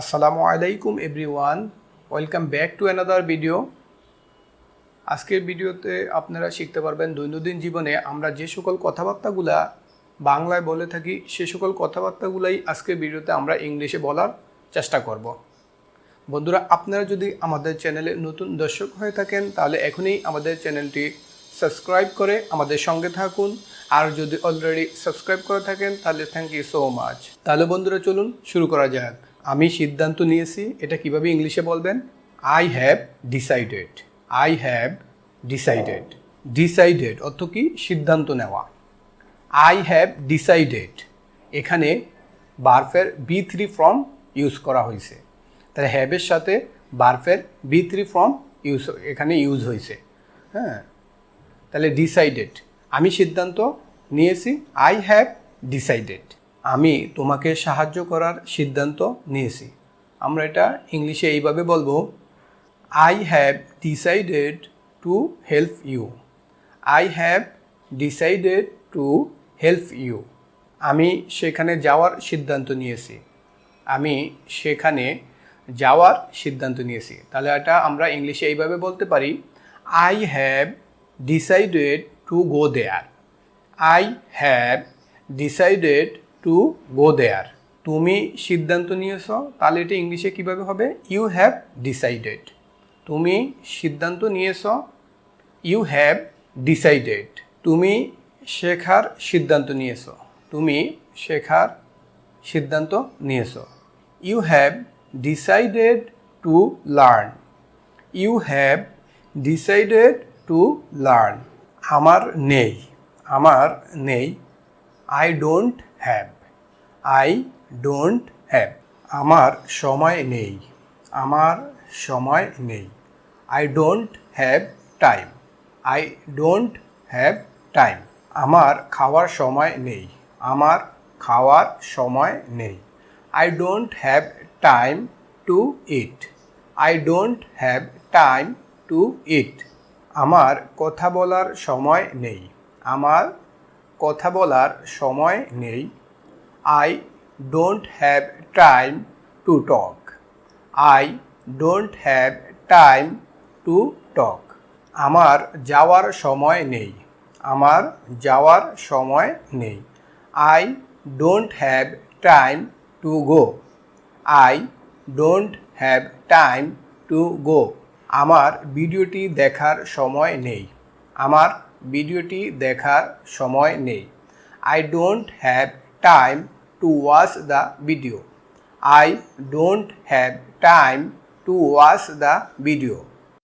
আসসালামু আলাইকুম everyone, welcome back to another video. আজকের ভিডিওতে আপনারা শিখতে পারবেন দৈনন্দিন জীবনে আমরা যে সকল কথাবার্তাগুলা বাংলায় বলে থাকি সে সকল কথাবার্তাগুলাই আজকের ভিডিওতে আমরা ইংলিশে বলার চেষ্টা করব। বন্ধুরা, আপনারা যদি আমাদের চ্যানেলে নতুন দর্শক হয়ে থাকেন তাহলে এখনই আমাদের চ্যানেলটি সাবস্ক্রাইব করে আমাদের সঙ্গে থাকুন, আর যদি অলরেডি সাবস্ক্রাইব করে থাকেন তাহলে থ্যাংক ইউ সো মাচ। তাহলে বন্ধুরা চলুন শুরু করা যাক। আমি সিদ্ধান্ত নিয়েছি, এটা কিভাবে ইংলিশে বলবেন? I have decided. I have decided. Decided অর্থ কি? সিদ্ধান্ত নেওয়া। আই হ্যাভ ডিসাইডেড, এখানে ভার্বের B3 ফর্ম ইউজ করা হয়েছে। তাহলে হ্যাভের সাথে ভার্বের B3 ফর্ম এখানে ইউজ হয়েছে। হ্যাঁ, তাহলে ডিসাইডেড, আমি সিদ্ধান্ত নিয়েছি। আই হ্যাভ ডিসাইডেড, আমি তোমাকে সাহায্য করার সিদ্ধান্ত নিয়েছি। আমরা এটা ইংলিশে এইভাবে বলবো, I have decided to help you. I have decided to help you, আমি সেখানে যাওয়ার সিদ্ধান্ত নিয়েছি। আমি সেখানে যাওয়ার সিদ্ধান্ত নিয়েছি। তাহলে এটা আমরা ইংলিশে এইভাবে বলতে পারি, I have decided to go there. I have decided to go there, তুমি সিদ্ধান্ত নিয়েছ। তাহলে এটা ইংলিশে কীভাবে হবে? You have decided. তুমি সিদ্ধান্ত নিয়েছ, ইউ হ্যাভ ডিসাইডেড। তুমি শেখার সিদ্ধান্ত নিয়েছ। তুমি শেখার সিদ্ধান্ত নিয়েছ। You have decided to learn. You have decided to learn, আমার নেই। আমার নেই। I don't have. I don't have, আমার সময় নেই। আমার সময় নেই। I don't have time. I don't have time, আমার খাওয়ার সময় নেই। আমার খাওয়ার সময় নেই। I don't have time to eat. I don't have time to eat, আমার কথা বলার সময় নেই। আমার কথা বলার সময় নেই। I don't have time to talk. I don't have time to talk, আমার যাওয়ার সময় নেই। আমার যাওয়ার সময় নেই। I don't have time to go. I don't have time to go, আমার ভিডিওটি দেখার সময় নেই। আমার ভিডিওটি দেখার সময় নেই। I don't have time to watch the video. I don't have time to watch the video,